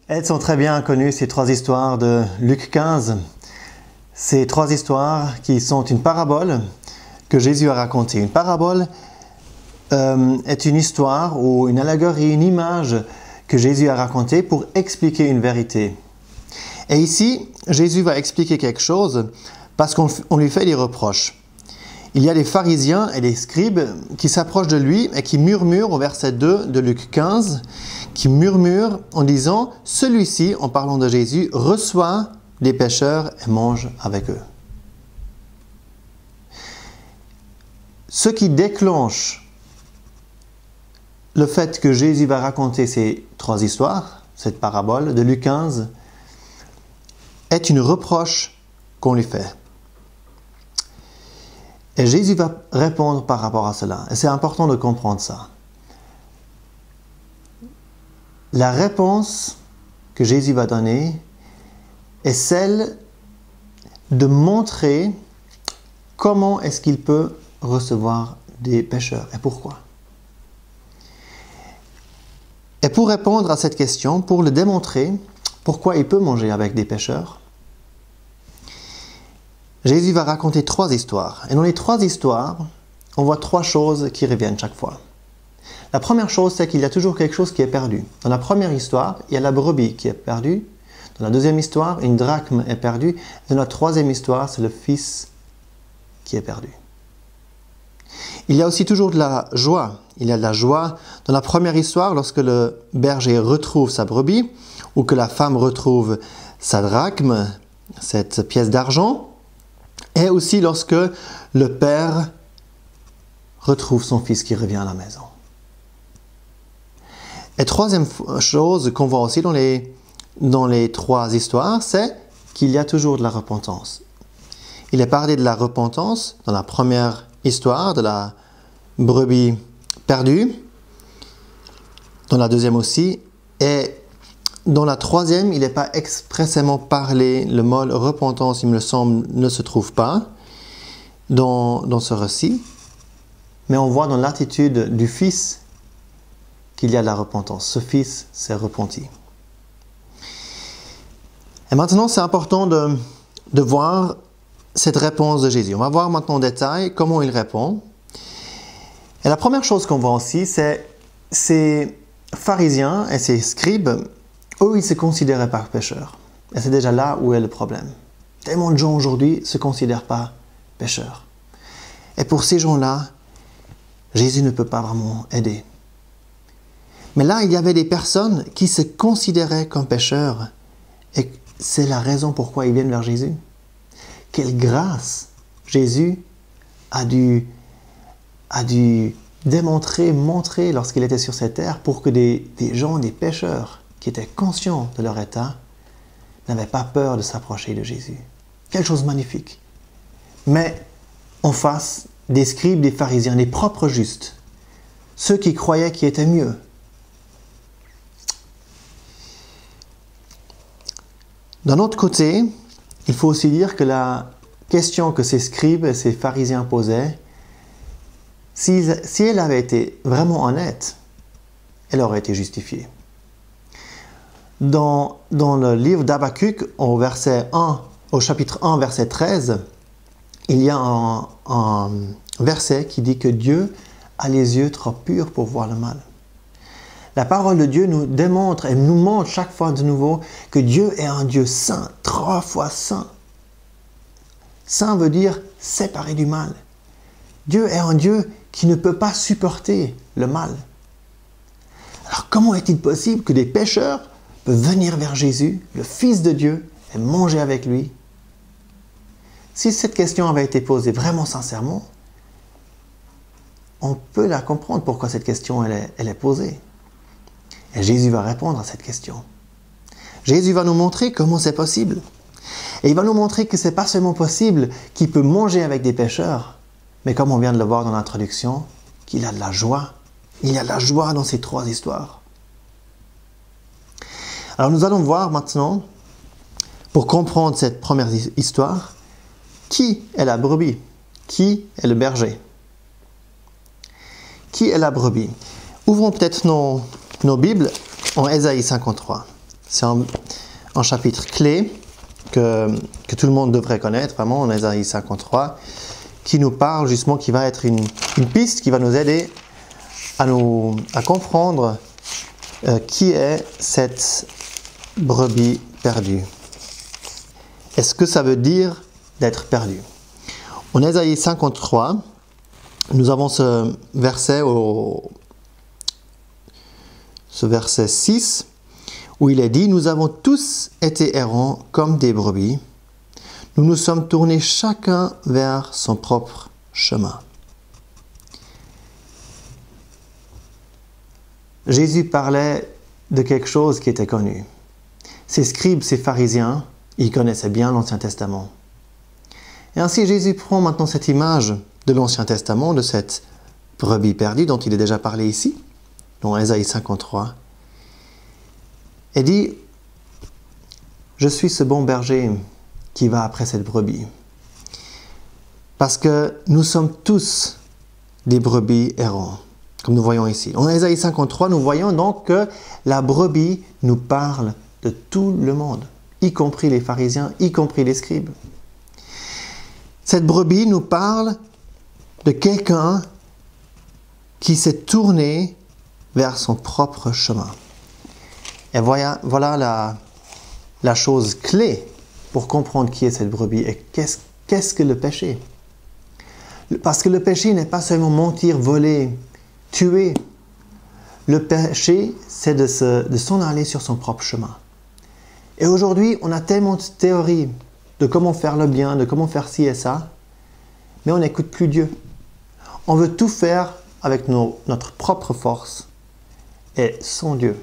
Elles sont très bien connues, ces trois histoires de Luc 15. Ces trois histoires qui sont une parabole que Jésus a racontée. Une parabole est une histoire ou une allégorie, une image que Jésus a racontée pour expliquer une vérité. Et ici, Jésus va expliquer quelque chose parce qu'on lui fait des reproches. Il y a des pharisiens et des scribes qui s'approchent de lui et qui murmurent au verset 2 de Luc 15, qui murmurent en disant « Celui-ci, en parlant de Jésus, reçoit des pécheurs et mange avec eux. » Ce qui déclenche le fait que Jésus va raconter ces trois histoires, cette parabole de Luc 15, est une reproche qu'on lui fait. Et Jésus va répondre par rapport à cela. Et c'est important de comprendre ça. La réponse que Jésus va donner est celle de montrer comment est-ce qu'il peut recevoir des pécheurs et pourquoi. Et pour répondre à cette question, pour le démontrer, pourquoi il peut manger avec des pécheurs, Jésus va raconter trois histoires. Et dans les trois histoires, on voit trois choses qui reviennent chaque fois. La première chose, c'est qu'il y a toujours quelque chose qui est perdu. Dans la première histoire, il y a la brebis qui est perdue. Dans la deuxième histoire, une drachme est perdue. Dans la troisième histoire, c'est le fils qui est perdu. Il y a aussi toujours de la joie. Il y a de la joie dans la première histoire lorsque le berger retrouve sa brebis ou que la femme retrouve sa drachme, cette pièce d'argent. Et aussi lorsque le père retrouve son fils qui revient à la maison. Et troisième chose qu'on voit aussi dans les trois histoires, c'est qu'il y a toujours de la repentance. Il est parlé de la repentance dans la première histoire de la brebis perdue, dans la deuxième aussi, et dans la troisième, il n'est pas expressément parlé, le mot repentance, il me semble, ne se trouve pas dans ce récit, mais on voit dans l'attitude du fils qu'il y a de la repentance. Ce fils s'est repenti. Et maintenant, c'est important de voir cette réponse de Jésus. On va voir maintenant en détail comment il répond. Et la première chose qu'on voit aussi, c'est ces pharisiens et ces scribes, eux, ils ne se considéraient pas pécheurs. Et c'est déjà là où est le problème. Tellement de gens aujourd'hui ne se considèrent pas pécheurs. Et pour ces gens-là, Jésus ne peut pas vraiment aider. Mais là, il y avait des personnes qui se considéraient comme pécheurs. Et c'est la raison pourquoi ils viennent vers Jésus. Quelle grâce Jésus a dû démontrer, montrer lorsqu'il était sur cette terre pour que des gens, des pécheurs, qui étaient conscients de leur état, n'avaient pas peur de s'approcher de Jésus. Quelque chose de magnifique. Mais en face des scribes, des pharisiens, des propres justes, ceux qui croyaient qu'ils étaient mieux. D'un autre côté, il faut aussi dire que la question que ces scribes et ces pharisiens posaient, si elle avait été vraiment honnête, elle aurait été justifiée. Dans le livre d'Habakkuk, au chapitre 1, verset 13, il y a un verset qui dit que Dieu a les yeux trop purs pour voir le mal. La parole de Dieu nous démontre et nous montre chaque fois de nouveau que Dieu est un Dieu saint, 3 fois saint. Saint veut dire séparé du mal. Dieu est un Dieu qui ne peut pas supporter le mal. Alors comment est-il possible que des pécheurs peuvent venir vers Jésus, le Fils de Dieu, et manger avec lui? Si cette question avait été posée vraiment sincèrement, on peut la comprendre pourquoi cette question elle est posée. Et Jésus va répondre à cette question. Jésus va nous montrer comment c'est possible. Et il va nous montrer que ce n'est pas seulement possible qu'il peut manger avec des pécheurs, mais comme on vient de le voir dans l'introduction, qu'il a de la joie. Il y a de la joie dans ces trois histoires. Alors nous allons voir maintenant, pour comprendre cette première histoire, qui est la brebis? Qui est le berger? Qui est la brebis? Ouvrons peut-être nos Bibles en Ésaïe 53. C'est un chapitre clé que tout le monde devrait connaître, vraiment, en Ésaïe 53, qui nous parle justement, qui va être une piste qui va nous aider à comprendre qui est cette brebis perdue. Et ce que ça veut dire d'être perdu. En Ésaïe 53, nous avons ce verset 6, où il est dit « Nous avons tous été errants comme des brebis. Nous nous sommes tournés chacun vers son propre chemin. » Jésus parlait de quelque chose qui était connu. Ces scribes, ces pharisiens, ils connaissaient bien l'Ancien Testament. Et ainsi, Jésus prend maintenant cette image de l'Ancien Testament, de cette brebis perdue dont il est déjà parlé ici, dans Ésaïe 53, et dit « Je suis ce bon berger qui va après cette brebis. » Parce que nous sommes tous des brebis errants, comme nous voyons ici. En Ésaïe 53, nous voyons donc que la brebis nous parle de tout le monde, y compris les pharisiens, y compris les scribes. Cette brebis nous parle de quelqu'un qui s'est tourné vers son propre chemin. Et voilà la chose clé pour comprendre qui est cette brebis et qu'est-ce que le péché. Parce que le péché n'est pas seulement mentir, voler, tuer. Le péché, c'est de s'en aller sur son propre chemin. Et aujourd'hui, on a tellement de théories de comment faire le bien, de comment faire ci et ça, mais on n'écoute plus Dieu. On veut tout faire avec notre propre force et sans Dieu.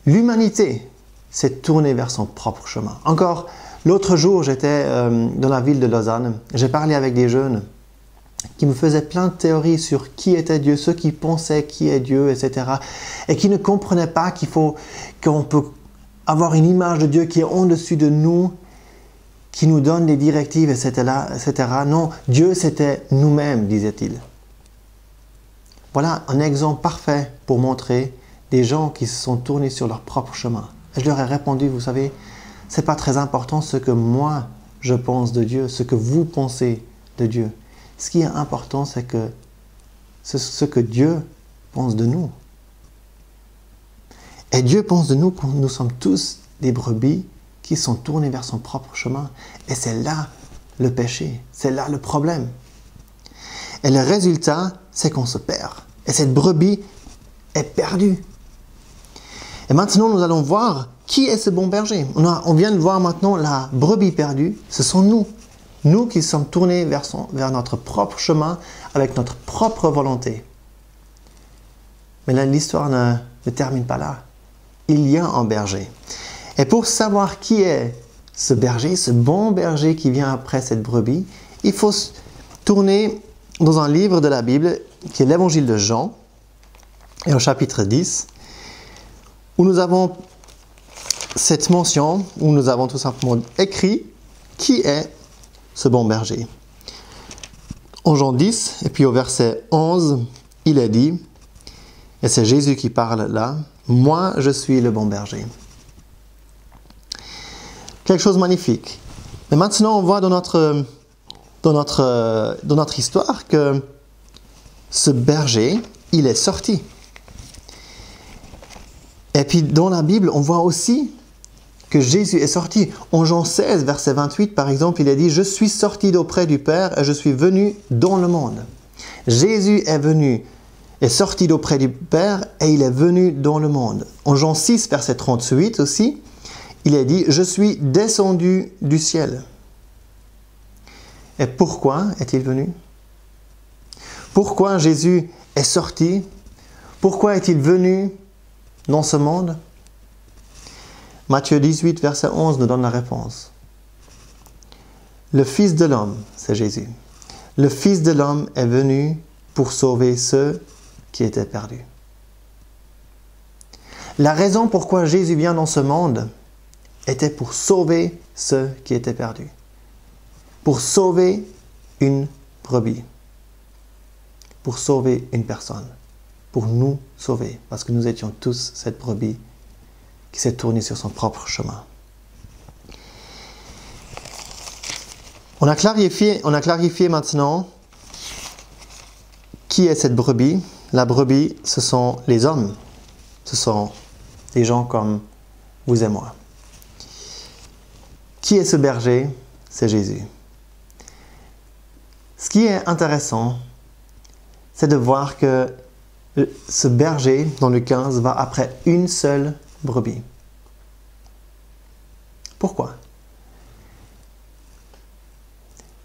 L'humanité s'est tournée vers son propre chemin. Encore, l'autre jour, j'étais dans la ville de Lausanne. J'ai parlé avec des jeunes qui me faisaient plein de théories sur qui était Dieu, ceux qui pensaient qui est Dieu, etc. Et qui ne comprenaient pas qu'on peut avoir une image de Dieu qui est en-dessus de nous, qui nous donne des directives, etc. Non, Dieu, c'était nous-mêmes, disait-il. Voilà un exemple parfait pour montrer des gens qui se sont tournés sur leur propre chemin. Et je leur ai répondu, vous savez, c'est pas très important ce que moi je pense de Dieu, ce que vous pensez de Dieu. Ce qui est important, c'est ce que Dieu pense de nous. Et Dieu pense de nous que nous sommes tous des brebis qui sont tournés vers son propre chemin. Et c'est là le péché, c'est là le problème. Et le résultat, c'est qu'on se perd. Et cette brebis est perdue. Et maintenant, nous allons voir qui est ce bon berger. On vient de voir maintenant la brebis perdue, ce sont nous. Nous qui sommes tournés vers notre propre chemin avec notre propre volonté. Mais là, l'histoire ne termine pas là. Il y a un berger. Et pour savoir qui est ce berger, ce bon berger qui vient après cette brebis, il faut tourner dans un livre de la Bible qui est l'Évangile de Jean, et au chapitre 10, où nous avons cette mention, où nous avons tout simplement écrit qui est ce bon berger. En Jean 10, et puis au verset 11, il est dit, et c'est Jésus qui parle là, « Moi, je suis le bon berger. » Quelque chose de magnifique. Mais maintenant, on voit dans notre histoire que ce berger, il est sorti. Et puis dans la Bible, on voit aussi que Jésus est sorti. En Jean 16, verset 28, par exemple, il est dit « Je suis sorti d'auprès du Père et je suis venu dans le monde. » Jésus est sorti d'auprès du Père et il est venu dans le monde. En Jean 6, verset 38 aussi, il est dit « Je suis descendu du ciel. » Et pourquoi est-il venu? Pourquoi Jésus est sorti? Pourquoi est-il venu dans ce monde? Matthieu 18, verset 11 nous donne la réponse. Le Fils de l'homme, c'est Jésus. Le Fils de l'homme est venu pour sauver ceux qui étaient perdus. La raison pourquoi Jésus vient dans ce monde était pour sauver ceux qui étaient perdus. Pour sauver une brebis. Pour sauver une personne. Pour nous sauver. Parce que nous étions tous cette brebis qui s'est tourné sur son propre chemin. On a clarifié maintenant qui est cette brebis. La brebis, ce sont les hommes. Ce sont des gens comme vous et moi. Qui est ce berger? C'est Jésus. Ce qui est intéressant, c'est de voir que ce berger, dans le 15, va après une seule brebis. Pourquoi?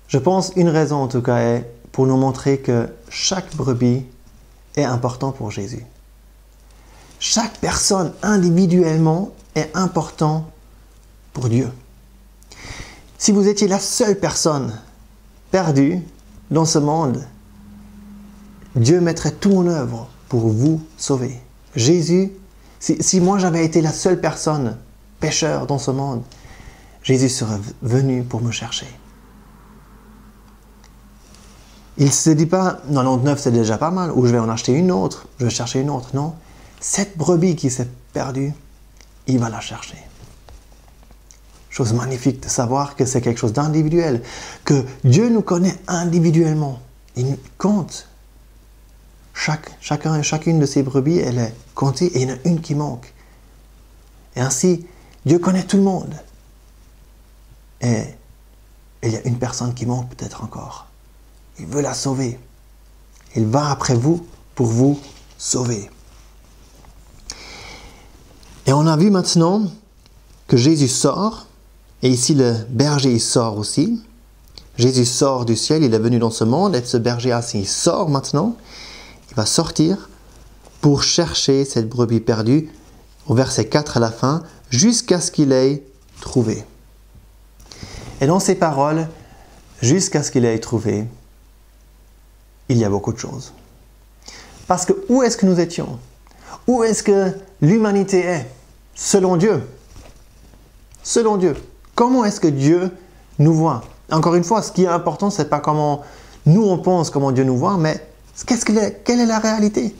Je pense une raison en tout cas est pour nous montrer que chaque brebis est important pour Jésus. Chaque personne individuellement est important pour Dieu. Si vous étiez la seule personne perdue dans ce monde, Dieu mettrait tout en œuvre pour vous sauver. Jésus, si moi j'avais été la seule personne pécheur dans ce monde, Jésus serait venu pour me chercher. Il ne se dit pas, 99 c'est déjà pas mal, ou je vais en acheter une autre, je vais chercher une autre. Non, cette brebis qui s'est perdue, il va la chercher. Chose magnifique de savoir que c'est quelque chose d'individuel, que Dieu nous connaît individuellement. Il nous compte. Chacun et chacune de ces brebis, elle est comptée et il y en a une qui manque. Et ainsi, Dieu connaît tout le monde. Et il y a une personne qui manque peut-être encore. Il veut la sauver. Il va après vous pour vous sauver. Et on a vu maintenant que Jésus sort. Et ici, le berger il sort aussi. Jésus sort du ciel, il est venu dans ce monde. Et ce berger assis, il sort maintenant. Il va sortir pour chercher cette brebis perdue au verset 4 à la fin, jusqu'à ce qu'il ait trouvé. Et dans ces paroles, jusqu'à ce qu'il ait trouvé, il y a beaucoup de choses. Parce que où est-ce que nous étions? Où est-ce que l'humanité est? Selon Dieu. Selon Dieu. Comment est-ce que Dieu nous voit? Encore une fois, ce qui est important, ce n'est pas comment nous on pense, comment Dieu nous voit, mais quelle est la réalité?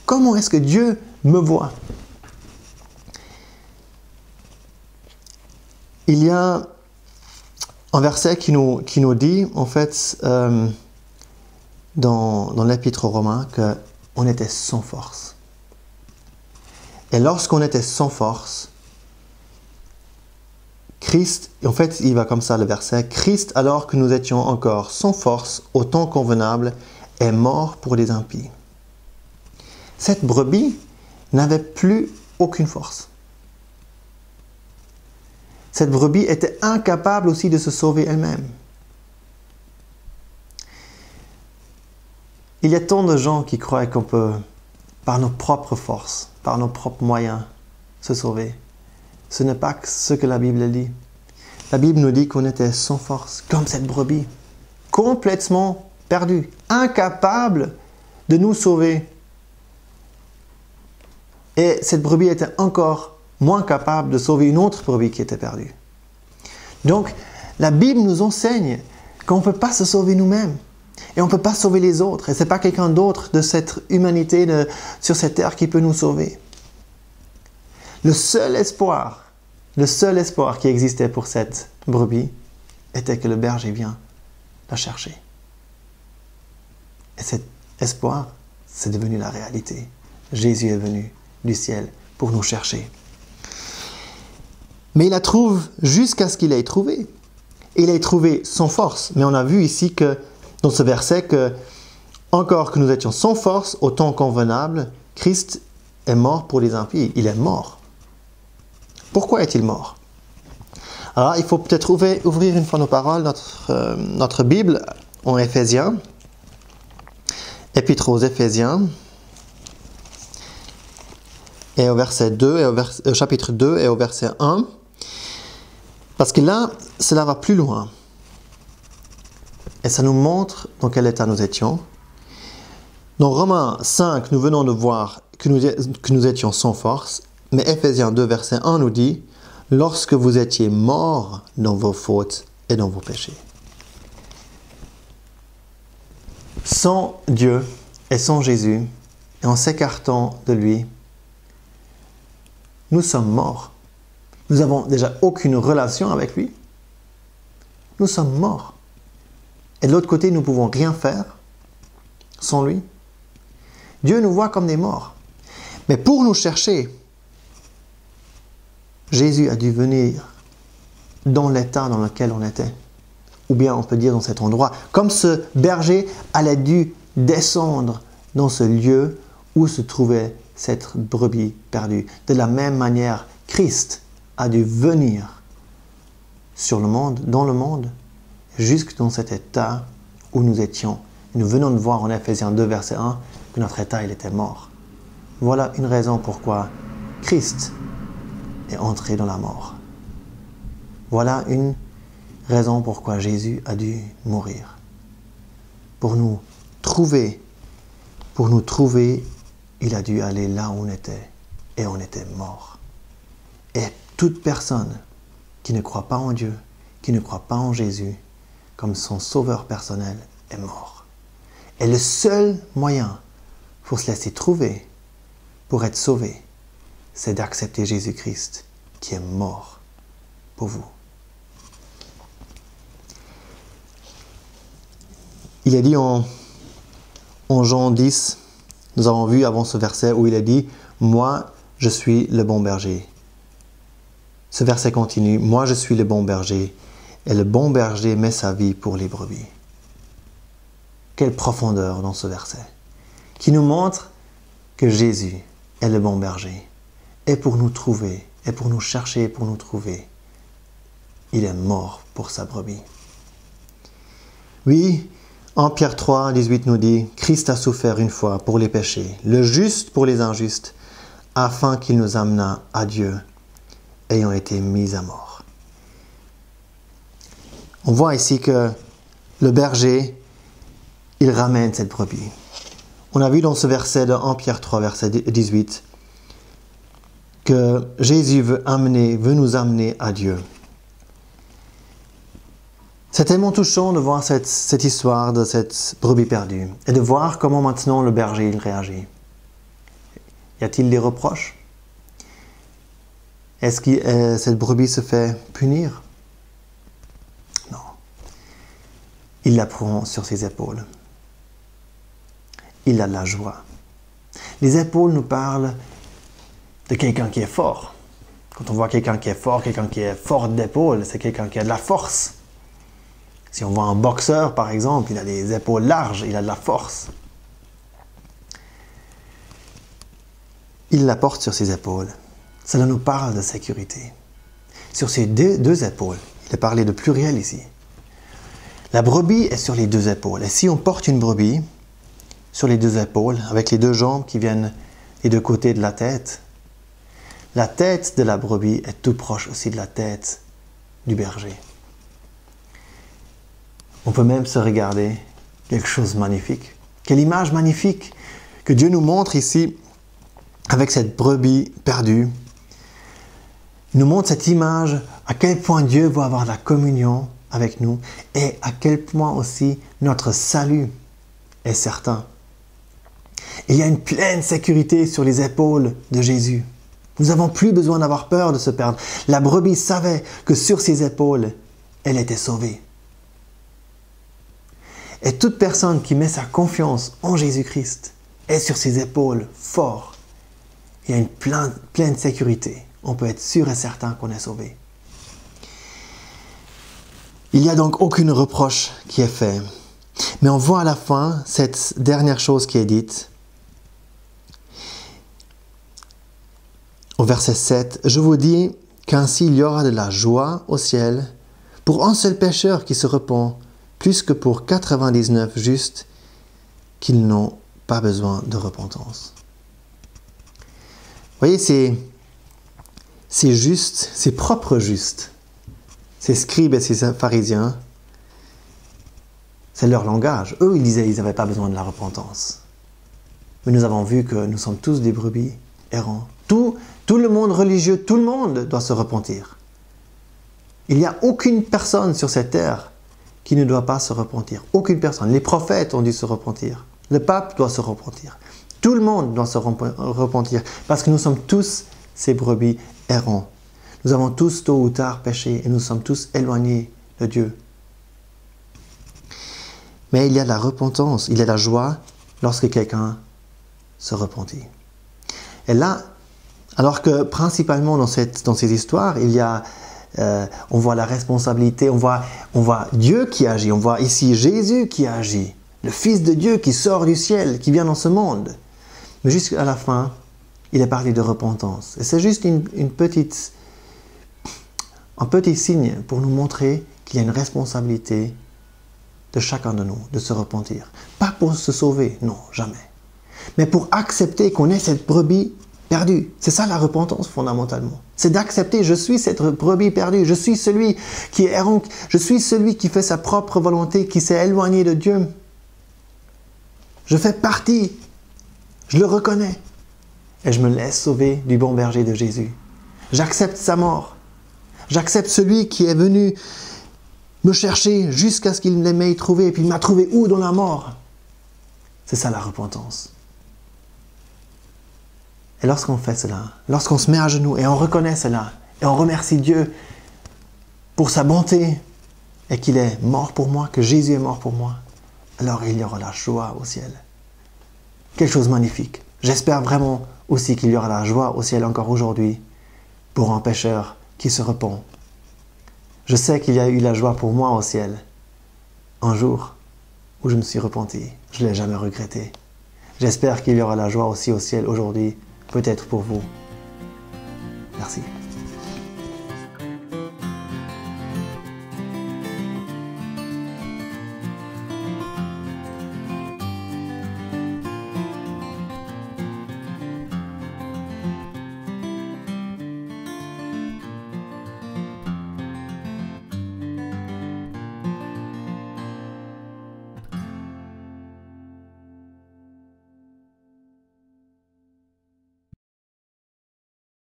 Comment est-ce que Dieu me voit? Il y a un verset qui nous dit, en fait, dans l'Épître aux Romains, qu'on était sans force. Et lorsqu'on était sans force, Christ, en fait, il va comme ça le verset, Christ, alors que nous étions encore sans force, au temps convenable, est mort pour les impies. Cette brebis n'avait plus aucune force. Cette brebis était incapable aussi de se sauver elle-même. Il y a tant de gens qui croient qu'on peut, par nos propres forces, par nos propres moyens, se sauver. Ce n'est pas ce que la Bible dit. La Bible nous dit qu'on était sans force, comme cette brebis, complètement perdu, incapable de nous sauver. Et cette brebis était encore moins capable de sauver une autre brebis qui était perdue. Donc, la Bible nous enseigne qu'on ne peut pas se sauver nous-mêmes. Et on ne peut pas sauver les autres. Et ce n'est pas quelqu'un d'autre de cette humanité sur cette terre qui peut nous sauver. Le seul espoir qui existait pour cette brebis était que le berger vient la chercher. Et cet espoir, c'est devenu la réalité. Jésus est venu du ciel pour nous chercher. Mais il la trouve jusqu'à ce qu'il ait trouvé. Et il a trouvé sans force. Mais on a vu ici que, dans ce verset, que encore que nous étions sans force, au temps convenable, Christ est mort pour les impies. Il est mort. Pourquoi est-il mort? Alors, il faut peut-être ouvrir une fois nos paroles, notre Bible en Éphésiens, Épître aux Éphésiens, et au verset 2, au chapitre 2 et au verset 1, parce que là, cela va plus loin. Et ça nous montre dans quel état nous étions. Dans Romains 5, nous venons de voir que nous étions sans force, mais Éphésiens 2, verset 1 nous dit « Lorsque vous étiez morts dans vos fautes et dans vos péchés ». Sans Dieu et sans Jésus, et en s'écartant de lui, nous sommes morts. Nous n'avons déjà aucune relation avec lui. Nous sommes morts. Et de l'autre côté, nous ne pouvons rien faire sans lui. Dieu nous voit comme des morts. Mais pour nous chercher, Jésus a dû venir dans l'état dans lequel on était. Ou bien on peut dire dans cet endroit. Comme ce berger allait dû descendre dans ce lieu où se trouvait cette brebis perdue. De la même manière, Christ a dû venir sur le monde, dans le monde, jusque dans cet état où nous étions. Nous venons de voir en Ephésiens 2, verset 1, que notre état, il était mort. Voilà une raison pourquoi Christ est entré dans la mort. Voilà une raison pourquoi Jésus a dû mourir. Pour nous trouver, il a dû aller là où on était, et on était mort. Et toute personne qui ne croit pas en Dieu, qui ne croit pas en Jésus, comme son sauveur personnel, est mort. Et le seul moyen pour se laisser trouver, pour être sauvé, c'est d'accepter Jésus-Christ qui est mort pour vous. Il a dit en Jean 10, nous avons vu avant ce verset où il a dit « Moi, je suis le bon berger ». Ce verset continue « Moi, je suis le bon berger et le bon berger met sa vie pour les brebis ». Quelle profondeur dans ce verset qui nous montre que Jésus est le bon berger et pour nous trouver, et pour nous chercher, et pour nous trouver, il est mort pour sa brebis. Oui, en Pierre 3, 18 nous dit « Christ a souffert une fois pour les péchés, le juste pour les injustes, afin qu'il nous amenât à Dieu, ayant été mis à mort. » On voit ici que le berger, il ramène cette brebis. On a vu dans ce verset de 1 Pierre 3, verset 18, que Jésus veut nous amener à Dieu. C'est tellement touchant de voir cette histoire de cette brebis perdue et de voir comment maintenant le berger il réagit. Y a-t-il des reproches? Est-ce que cette brebis se fait punir? Non. Il la prend sur ses épaules. Il a de la joie. Les épaules nous parlent de quelqu'un qui est fort. Quand on voit quelqu'un qui est fort d'épaules, c'est quelqu'un qui a de la force. Si on voit un boxeur, par exemple, il a des épaules larges, il a de la force. Il la porte sur ses épaules. Cela nous parle de sécurité. Sur ses deux épaules, il est parlé de pluriel ici. La brebis est sur les deux épaules. Et si on porte une brebis sur les deux épaules, avec les deux jambes qui viennent des deux côtés de la tête de la brebis est tout proche aussi de la tête du berger. On peut même se regarder quelque chose de magnifique. Quelle image magnifique que Dieu nous montre ici avec cette brebis perdue. Il nous montre cette image à quel point Dieu veut avoir la communion avec nous et à quel point aussi notre salut est certain. Il y a une pleine sécurité sur les épaules de Jésus. Nous n'avons plus besoin d'avoir peur de se perdre. La brebis savait que sur ses épaules, elle était sauvée. Et toute personne qui met sa confiance en Jésus-Christ est sur ses épaules fort. Il y a une pleine sécurité. On peut être sûr et certain qu'on est sauvé. Il n'y a donc aucune reproche qui est fait. Mais on voit à la fin cette dernière chose qui est dite. Au verset 7, « Je vous dis qu'ainsi il y aura de la joie au ciel pour un seul pécheur qui se repent, plus que pour 99 justes qui n'ont pas besoin de repentance. » Vous voyez, ces justes, ces propres justes, ces scribes et ces pharisiens, c'est leur langage. Eux, ils disaient qu'ils n'avaient pas besoin de la repentance. Mais nous avons vu que nous sommes tous des brebis errants. Tout le monde religieux, tout le monde doit se repentir. Il n'y a aucune personne sur cette terre qui ne doit pas se repentir. Aucune personne. Les prophètes ont dû se repentir. Le pape doit se repentir. Tout le monde doit se repentir parce que nous sommes tous ces brebis errants. Nous avons tous tôt ou tard péché et nous sommes tous éloignés de Dieu. Mais il y a la repentance, il y a la joie lorsque quelqu'un se repentit. Et là, alors que principalement dans ces histoires, il y a, on voit la responsabilité, on voit Dieu qui agit, on voit ici Jésus qui agit, le Fils de Dieu qui sort du ciel, qui vient dans ce monde. Mais jusqu'à la fin, il est parlé de repentance. Et c'est juste un petit signe pour nous montrer qu'il y a une responsabilité de chacun de nous de se repentir. Pas pour se sauver, non, jamais. Mais pour accepter qu'on est cette brebis perdue. C'est ça la repentance fondamentalement. C'est d'accepter, je suis cette brebis perdue, je suis celui qui est errant, je suis celui qui fait sa propre volonté, qui s'est éloigné de Dieu. Je fais partie, je le reconnais. Et je me laisse sauver du bon berger de Jésus. J'accepte sa mort. J'accepte celui qui est venu me chercher jusqu'à ce qu'il m'ait trouvé. Et puis il m'a trouvé où dans la mort? C'est ça la repentance. Et lorsqu'on fait cela, lorsqu'on se met à genoux et on reconnaît cela, et on remercie Dieu pour sa bonté, et qu'il est mort pour moi, que Jésus est mort pour moi, alors il y aura la joie au ciel. Quelque chose de magnifique. J'espère vraiment aussi qu'il y aura la joie au ciel encore aujourd'hui pour un pécheur qui se repent. Je sais qu'il y a eu la joie pour moi au ciel un jour où je me suis repenti. Je ne l'ai jamais regretté. J'espère qu'il y aura la joie aussi au ciel aujourd'hui, peut-être pour vous. Merci.